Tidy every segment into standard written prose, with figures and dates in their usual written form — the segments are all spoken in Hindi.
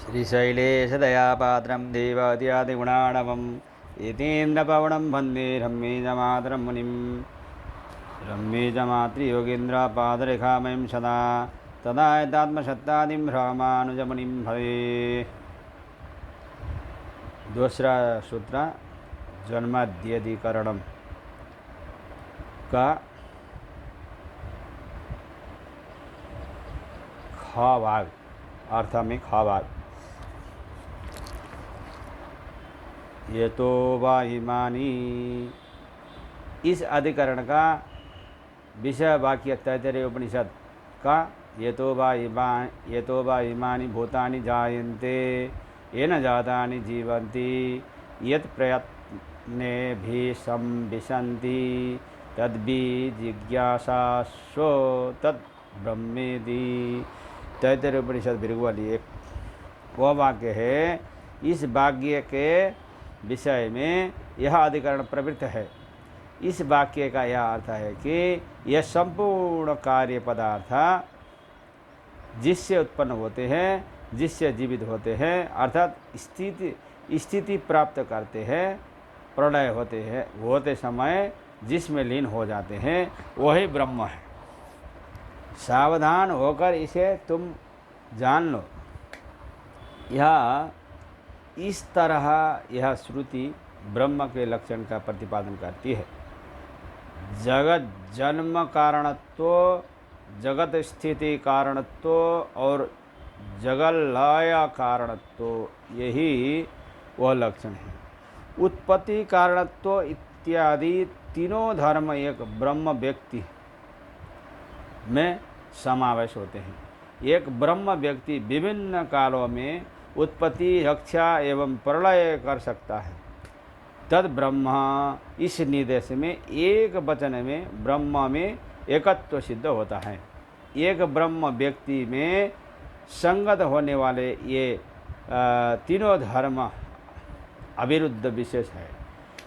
श्रीशैलेशदयापात्रं देवाद्यादिगुणाणवं यतीन्द्रपवनं वन्दे रम्येजमातरं मुनिं रम्येजमातृयोगीन्द्रपादरेखामयं सदा तदा यदात्मसत्तादिं रामानुजमुनिं भवे। दूसरा सूत्र जन्माद्यधिकरणम का ख भाग अर्थ में ख भाग। ये तो वाहिमानी इस अधिकरण का विषय वाक्य तैतरीय उपनिषद का ये तो वाहिमानी भूतानि जायन्ते येन जातानि जीवन्ति यत् प्रयत्ने भी संविशन्ति तद्भि जिज्ञासासो तत् ब्रह्मेति। तैतरीय उपनिषद भृगुवाली एक वह वाक्य है। इस वाक्य के विषय में यह अधिकरण प्रवृत्त है। इस वाक्य का यह अर्थ है कि यह संपूर्ण कार्य पदार्थ जिससे उत्पन्न होते हैं, जिससे जीवित होते हैं, अर्थात स्थिति प्राप्त करते हैं, प्रलय होते समय जिसमें लीन हो जाते हैं, वही ब्रह्म है। सावधान होकर इसे तुम जान लो। यह इस तरह यह श्रुति ब्रह्म के लक्षण का प्रतिपादन करती है। जगत जन्म कारणत्व, जगत स्थिति कारणत्व और जगत लय कारणत्व, यही वह लक्षण है। उत्पत्ति कारणत्व इत्यादि तीनों धर्म एक ब्रह्म व्यक्ति में समावेश होते हैं। एक ब्रह्म व्यक्ति विभिन्न कालों में उत्पत्ति, रक्षा एवं प्रलय कर सकता है। तद ब्रह्म इस निर्देश में एक वचन में ब्रह्म में एकत्व सिद्ध होता है। एक ब्रह्म व्यक्ति में संगत होने वाले ये तीनों धर्म अविरुद्ध विशेष है।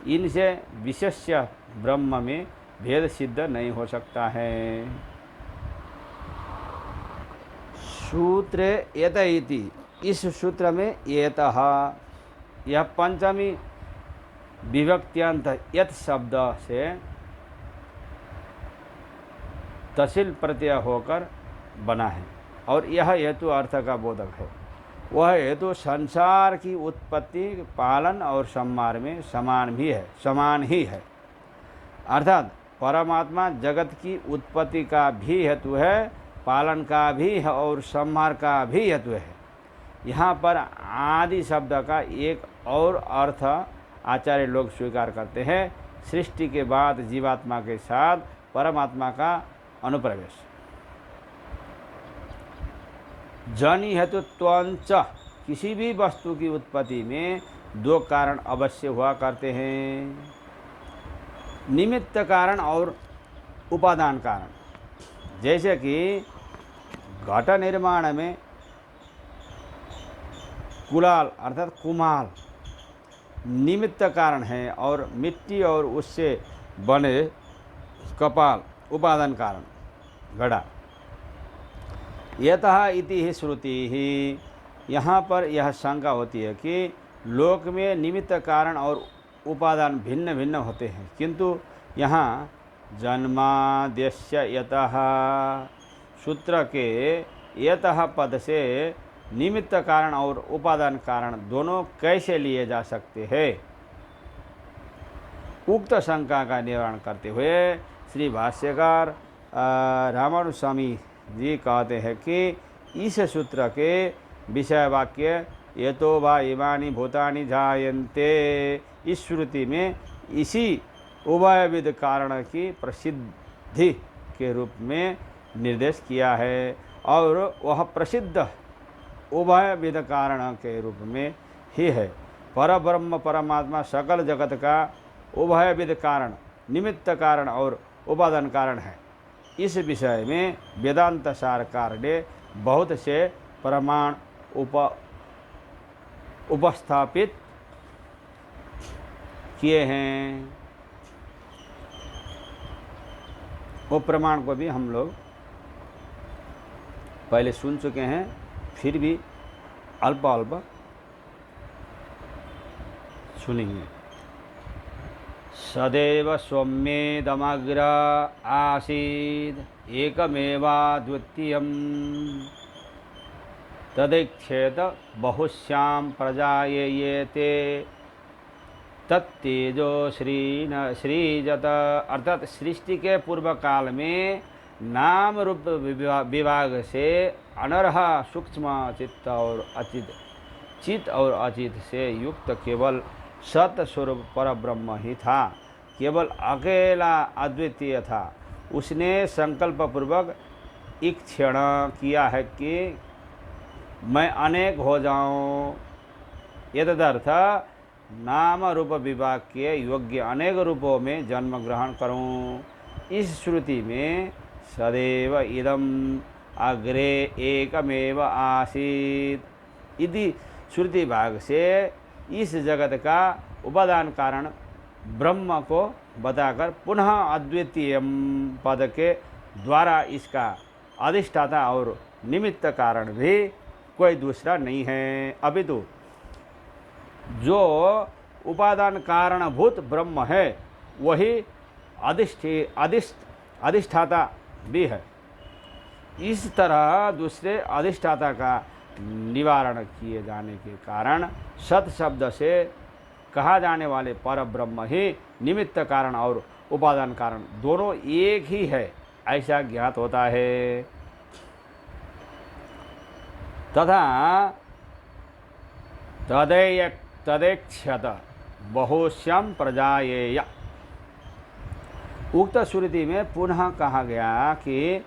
इनसे विशेष्य ब्रह्म में भेद सिद्ध नहीं हो सकता है। सूत्र एत इति, इस सूत्र में एतः यह पंचमी विभक्त्यांत यत शब्द से तसिल प्रत्यय होकर बना है और यह हेतु अर्थ का बोधक है। वह हेतु संसार की उत्पत्ति, पालन और संहार में समान ही है। अर्थात परमात्मा जगत की उत्पत्ति का भी हेतु है, पालन का भी है और संहार का भी हेतु है। यहाँ पर आदि शब्द का एक और अर्थ आचार्य लोग स्वीकार करते हैं। सृष्टि के बाद जीवात्मा के साथ परमात्मा का अनुप्रवेश। जनि हेतुत्वंच, किसी भी वस्तु की उत्पत्ति में दो कारण अवश्य हुआ करते हैं, निमित्त कारण और उपादान कारण। जैसे कि घट निर्माण में कुलाल अर्थात कुम्हाल निमित्त कारण है और मिट्टी और उससे बने कपाल उपादान कारण घड़ा। यतः इति ही श्रुति ही, यहाँ पर यह शंका होती है कि लोक में निमित्त कारण और उपादान भिन्न भिन्न होते हैं, किंतु यहाँ जन्माद्यस्य यतः सूत्र के यतः पद से निमित्त कारण और उपादान कारण दोनों कैसे लिए जा सकते हैं। उक्त शंका का निवारण करते हुए श्री भाष्यकार रामानुज स्वामी जी कहते हैं कि इस सूत्र के विषय वाक्य ये तो वा इमानि भूतानि जायन्ते, इस श्रुति में इसी उभयविध कारण की प्रसिद्धि के रूप में निर्देश किया है और वह प्रसिद्ध उभयविध कारण के रूप में ही है। परब्रह्म परमात्मा सकल जगत का उभयविध कारण, निमित्त कारण और उपादान कारण है। इस विषय में वेदांत सारकार ने बहुत से प्रमाण उपस्थापित किए हैं। वो प्रमाण को भी हम लोग पहले सुन चुके हैं, फिर भी अल्प अल्प सुनेंगे। सदैव सौम्येदमग्र आसीद एकमेवाद्वितीयम् तदैक्षेत बहुश्याम प्रजायेते तत्तेजो श्रीजत। अर्थात सृष्टि के पूर्व काल में नाम रूप विभाग से अनर्ह सूक्ष्म चित्त और अचित से युक्त केवल सत स्वरूप पर ब्रह्म ही था, केवल अकेला अद्वितीय था। उसने संकल्प पूर्वक एक क्षण किया है कि मैं अनेक हो जाऊं। यदर्थ नाम रूप विभाग के योग्य अनेक रूपों में जन्म ग्रहण करूं। इस श्रुति में सदैव इदम अग्रे एकमेव आसीत इति श्रुति भाग से इस जगत का उपादान कारण ब्रह्म को बताकर पुनः अद्वितीय पद के द्वारा इसका अधिष्ठाता और निमित्त कारण भी कोई दूसरा नहीं है, अपितु जो उपादान कारणभूत ब्रह्म है वही अधिष्ठाता भी है। इस तरह दूसरे अधिष्ठाता का निवारण किए जाने के कारण सत शब्द से कहा जाने वाले पर ब्रह्म ही निमित्त कारण और उपादान कारण दोनों एक ही है, ऐसा ज्ञात होता है। तथा तदैक्षत बहुश्यम प्रजायेय उक्त श्रुति में पुनः कहा गया कि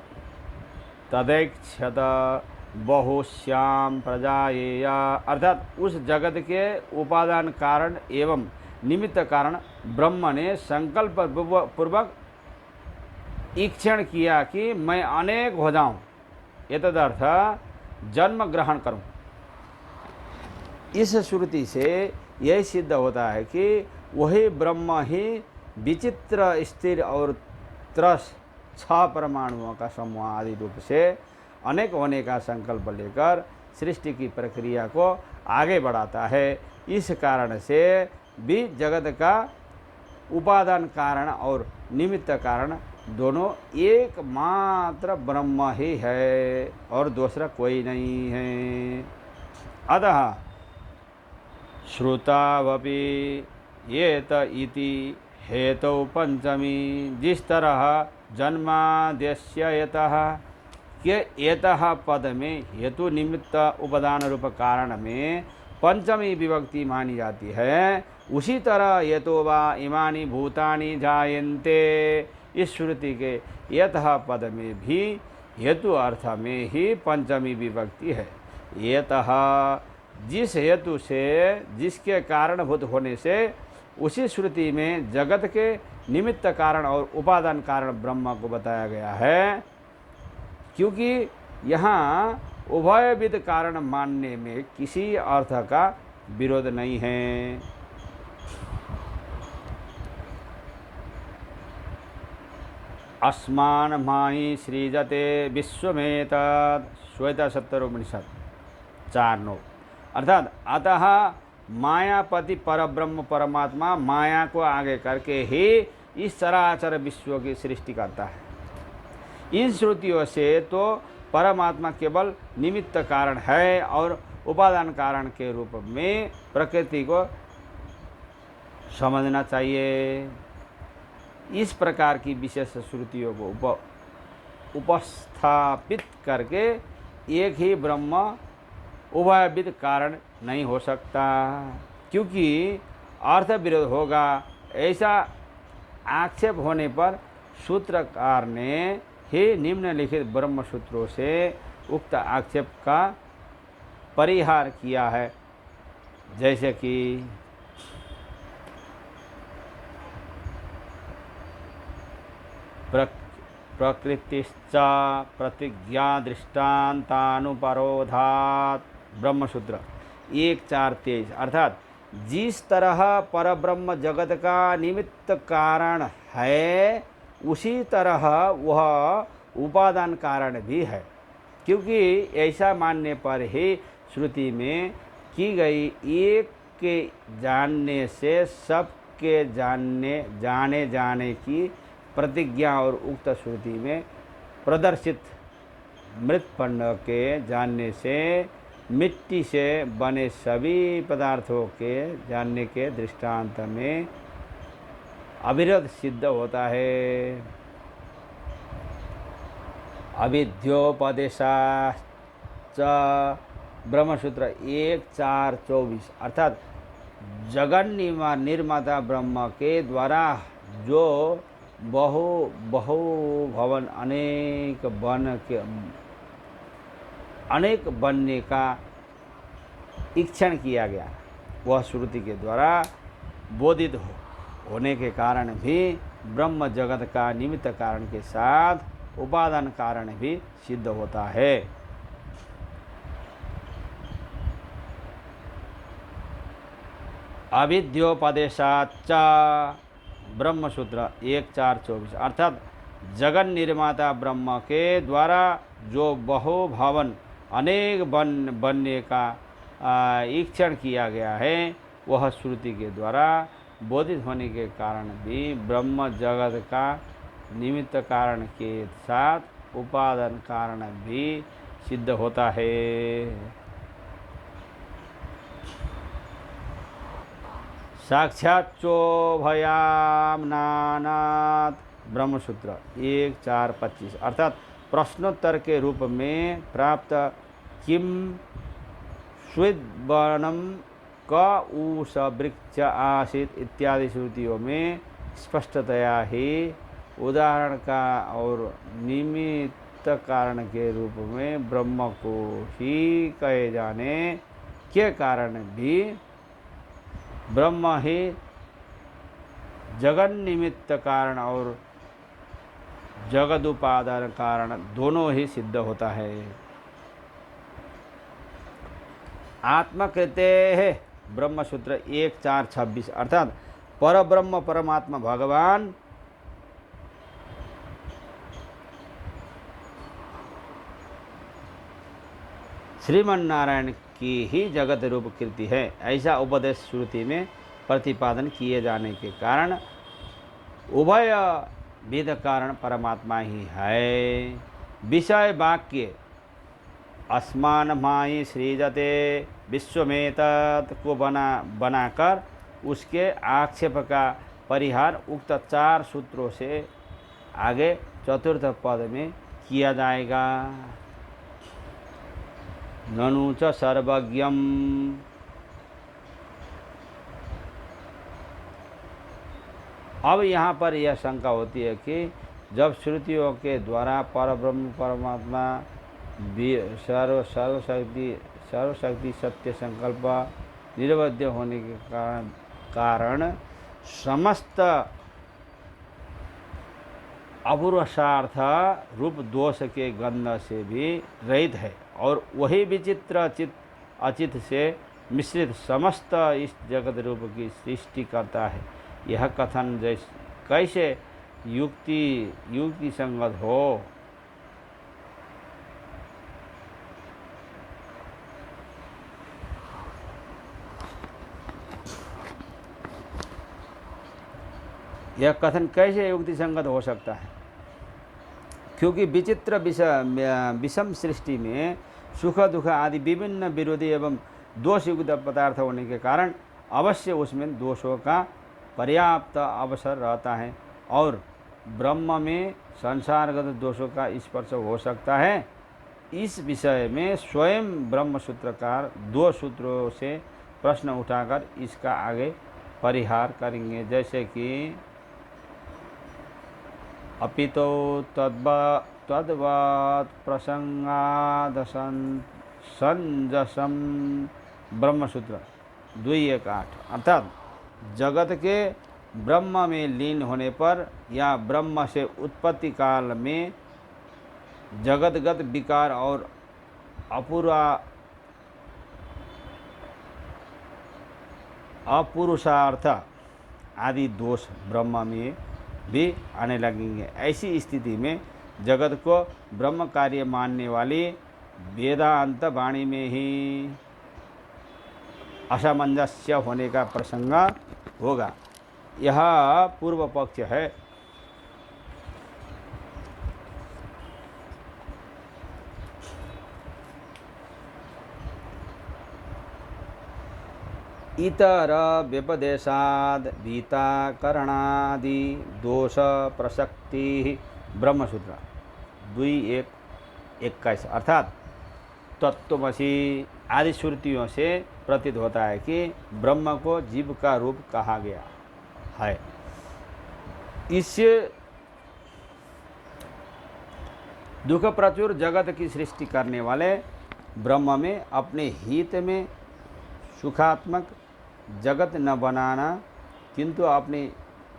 तदैक्षत बहुश्याम प्रजायेय अर्थात उस जगत के उपादान कारण एवं निमित्त कारण ब्रह्म ने संकल्प पूर्वक ईक्षण किया कि मैं अनेक हो जाऊं, एतदर्थ जन्म ग्रहण करूं। इस श्रुति से यह सिद्ध होता है कि वही ब्रह्म ही विचित्र स्थिर और त्रस 6 परमाणुओं का समूह आदि रूप से अनेक होने का संकल्प लेकर सृष्टि की प्रक्रिया को आगे बढ़ाता है। इस कारण से भी जगत का उपादान कारण और निमित्त कारण दोनों एकमात्र ब्रह्म ही है और दूसरा कोई नहीं है। अतः श्रुतावपि येत इति हेतु पंचमी, जिस तरह जन्माद्यस्य यतः के एतः पद में हेतु निमित्त उपादान रूप कारण में पंचमी विभक्ति मानी जाती है, उसी तरह यतो वा इमानि भूतानि जायन्ते इस श्रुति के यतः पद में भी हेतु अर्थ में ही पंचमी विभक्ति है। यतः जिस हेतु से जिसके कारणभूत होने से उसी श्रुति में जगत के निमित्त कारण और उपादान कारण ब्रह्म को बताया गया है, क्योंकि यहाँ उभयविध कारण मानने में किसी अर्थ का विरोध नहीं है। अस्मान माहि सृजते विश्वमेतत् श्वेतशत्तरोपनिषद 4:9 अर्थात अतः मायापति परब्रह्म परमात्मा माया को आगे करके ही इस चराचर विश्व की सृष्टि करता है। इन श्रुतियों से तो परमात्मा केवल निमित्त कारण है और उपादान कारण के रूप में प्रकृति को समझना चाहिए। इस प्रकार की विशेष श्रुतियों को उपस्थापित करके एक ही ब्रह्म उभयविध कारण नहीं हो सकता, क्योंकि अर्थ विरोध होगा। ऐसा आक्षेप होने पर सूत्रकार ने ही निम्नलिखित ब्रह्म सूत्रों से उक्त आक्षेप का परिहार किया है, जैसे कि प्रकृतिश्च प्रतिज्ञा दृष्टान्तानुपरोधात् ब्रह्मसूत्र 1:4-23 अर्थात जिस तरह परब्रह्म जगत का निमित्त कारण है उसी तरह वह उपादान कारण भी है, क्योंकि ऐसा मानने पर ही श्रुति में की गई एक के जानने से सब के जाने जाने की प्रतिज्ञा और उक्त श्रुति में प्रदर्शित मृत पिंड के जानने से मिट्टी से बने सभी पदार्थों के जानने के दृष्टांत में अविरोध सिद्ध होता है। अविद्योपदेशाच ब्रह्मसूत्र 1.4.24 अर्थात जगन निर्माता ब्रह्म के द्वारा जो बहु भवन अनेक बनने का इक्षण किया गया, वह श्रुति के द्वारा बोधित होने के कारण भी ब्रह्म जगत का निमित्त कारण के साथ उपादान कारण भी सिद्ध होता है। अविद्योपदेशाच ब्रह्मसूत्र 1.4.24 अर्थात जगन निर्माता ब्रह्म के द्वारा जो बहुभवन अनेक बनने का ईक्षण किया गया है, वह श्रुति के द्वारा बोधित होने के कारण भी ब्रह्म जगत का निमित्त कारण के साथ उपादान कारण भी सिद्ध होता है। साक्षाच्चोभयाम्नानात् ब्रह्मसूत्र 1.4.25 अर्थात प्रश्नोत्तर के रूप में प्राप्त किम स्विद्वनम क उस वृक्ष आसित इत्यादि श्रुतियों में स्पष्टतया ही उदाहरण का और निमित्त कारण के रूप में ब्रह्म को ही कहे जाने के कारण भी ब्रह्म ही जगन निमित्त कारण और जगद उपादान कारण दोनों ही सिद्ध होता है। आत्मकृते है ब्रह्मसूत्र 1.4.26 अर्थात परब्रह्म परमात्मा भगवान श्रीमन नारायण की ही जगत रूप कृति है, ऐसा उपदेश श्रुति में प्रतिपादन किए जाने के कारण उभय विध कारण परमात्मा ही है। विषय वाक्य अस्मान माई सृजते विश्वमेतत् को बनाकर उसके आक्षेप का परिहार उक्त 4 सूत्रों से आगे चतुर्थ पद में किया जाएगा। ननु च सर्वज्ञम अब यहाँ पर यह शंका होती है कि जब श्रुतियों के द्वारा परब्रह्म परमात्मा सर्वशक्ति सत्य संकल्प निरवध्य होने के कारण समस्त अपूर्वसार्थ रूप दोष के गंध से भी रहित है और वही विचित्र अचित से मिश्रित समस्त इस जगत रूप की सृष्टि करता है। यह कथन कैसे युक्ति संगत हो। यह कथन कैसे युक्ति संगत हो सकता है, क्योंकि विचित्र विषम सृष्टि में सुख दुख आदि विभिन्न विरोधी एवं दोषयुक्त पदार्थ होने के कारण अवश्य उसमें दोषों का पर्याप्त अवसर रहता है और ब्रह्म में संसारगत दोषों का स्पर्श हो सकता है। इस विषय में स्वयं ब्रह्म सूत्रकार 2 सूत्रों से प्रश्न उठाकर इसका आगे परिहार करेंगे, जैसे कि अपितो तद्वत् प्रसंगाद संजसम ब्रह्मसूत्र 2.1.8 अर्थात जगत के ब्रह्म में लीन होने पर या ब्रह्म से उत्पत्ति काल में जगतगत विकार और अपुरुषार्थ आदि दोष ब्रह्म में भी आने लगेंगे। ऐसी स्थिति में जगत को ब्रह्म कार्य मानने वाली वेदांत वाणी में ही असामंजस्य होने का प्रसंग होगा। यह पूर्व पक्ष है। इतर व्यपदेशाद भीताकरणादि दोष प्रसक्ति ब्रह्मसूत्र 2:1-21 अर्थात तत्त्वमसि आदि श्रुतियों से प्रतीत होता है कि ब्रह्म को जीव का रूप कहा गया है। इससे दुख प्रचुर जगत की सृष्टि करने वाले ब्रह्म में अपने हित में सुखात्मक जगत न बनाना, किंतु अपने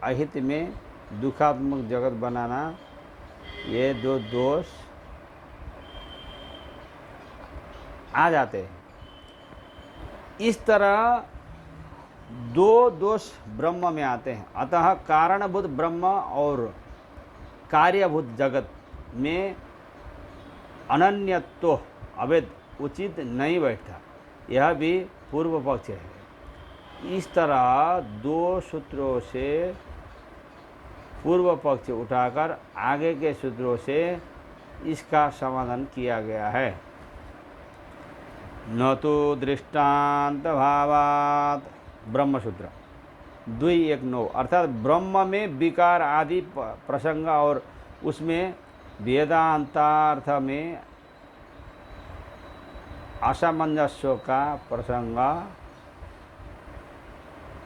अहित में दुखात्मक जगत बनाना, ये दो दोष आ जाते हैं। इस तरह दो दोष ब्रह्म में आते हैं। अतः कारणभूत ब्रह्म और कार्यभूत जगत में अनन्यत्व अवैध उचित नहीं बैठता। यह भी पूर्व पक्ष है। इस तरह दो सूत्रों से पूर्व पक्ष उठाकर आगे के सूत्रों से इसका समाधान किया गया है। न तो दृष्टांत भावात ब्रह्मसूत्र 2:1-9 अर्थात ब्रह्म में विकार आदि प्रसंग और उसमें वेदांतार्थ में असामंजस्य का प्रसंग,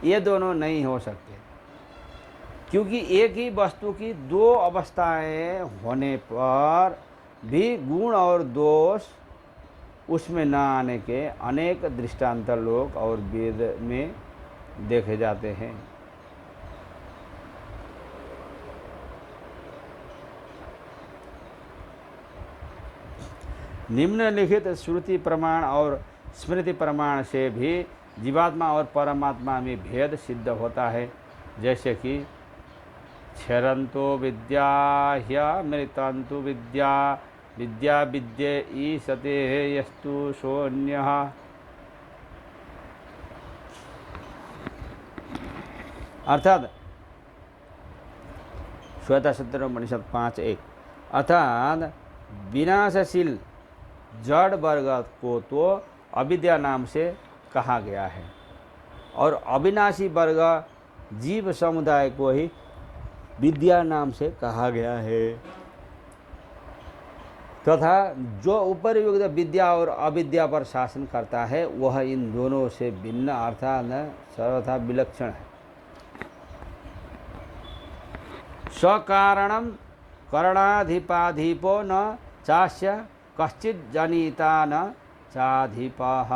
ये दोनों नहीं हो सकते, क्योंकि एक ही वस्तु की दो अवस्थाएं होने पर भी गुण और दोष उसमें न आने के अनेक दृष्टांत लोक और वेद में देखे जाते हैं। निम्नलिखित श्रुति प्रमाण और स्मृति प्रमाण से भी जीवात्मा और परमात्मा में भेद सिद्ध होता है। जैसे कि क्षरंतो विद्या ह्यमृतंतु विद्या विद्या विद्ये ईशते यस्तु शून्यः। अर्थात श्वेताश्वतर उपनिषद 5:1 अर्थात विनाशशील जड़ वर्ग को तो अविद्या नाम से कहा गया है और अविनाशी वर्ग जीव समुदाय को ही विद्या नाम से कहा गया है, तथा जो उपरियुक्त विद्या और अविद्या पर शासन करता है वह इन दोनों से भिन्न अर्थात सर्वथा विलक्षण है। स्वकारणम करणाधिपाधिपो न चास्य कश्चित् जनिता न चाधिपः।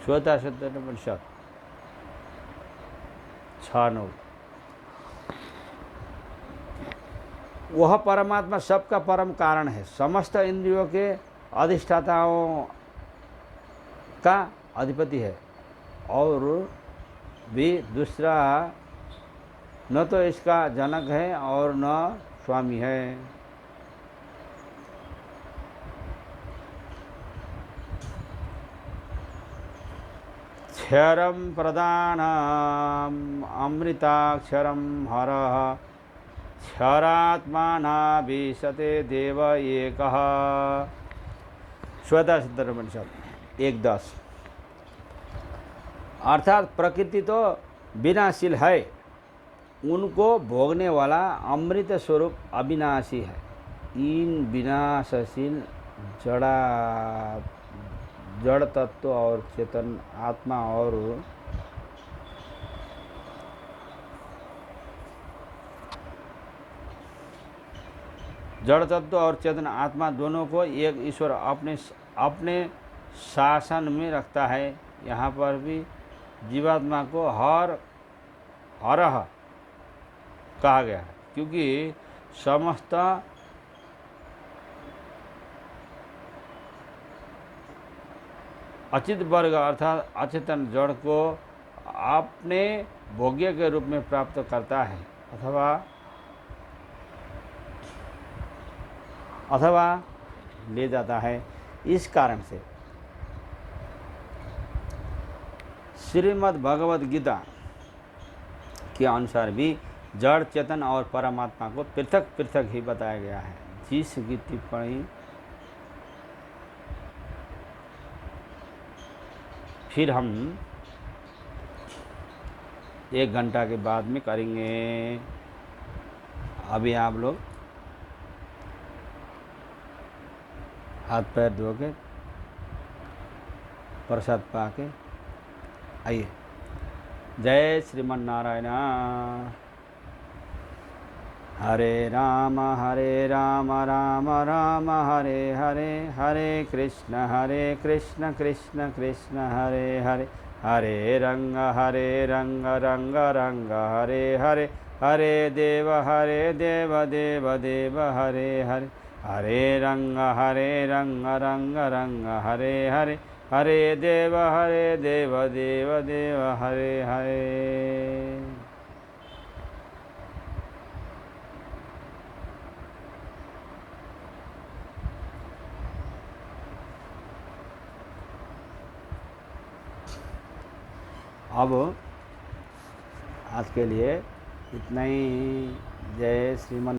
श्वेताश्वतर उपनिषद 6:9 वह परमात्मा सबका परम कारण है, समस्त इंद्रियों के अधिष्ठाताओं का अधिपति है और भी दूसरा न तो इसका जनक है और न स्वामी है। क्षरम प्रदानम अमृताक्षरम हरः क्षरात्मानाभिशते देव एकः। श्वेताश्वतर उपनिषद 1:10 अर्थात प्रकृति तो विनाशील है, उनको भोगने वाला अमृत स्वरूप अविनाशी है। इन विनाशशील जड़ तत्व और चेतन आत्मा और जड़ तत्व और चेतन आत्मा दोनों को एक ईश्वर अपने शासन में रखता है। यहाँ पर भी जीवात्मा को हरः कहा गया है, क्योंकि समस्त अचित वर्ग अर्थात अचेतन जड़ को अपने भोग्य के रूप में प्राप्त करता है अथवा ले जाता है। इस कारण से श्रीमद् भगवद गीता के अनुसार भी जड़ चेतन और परमात्मा को पृथक पृथक ही बताया गया है। जिसकी टिप्पणी फिर हम 1 घंटा के बाद में करेंगे। अभी आप लोग हाथ पैर धो के प्रसाद पा के आइए। जय श्रीमन नारायण। हरे राम राम राम हरे हरे, हरे कृष्ण कृष्ण कृष्ण हरे हरे, हरे रंग रंग रंग हरे हरे, हरे देव देव देव हरे हरे, हरे रंग रंग रंग हरे हरे, हरे देव देव देव हरे हरे। अब आज के लिए इतना ही। जय श्रीमन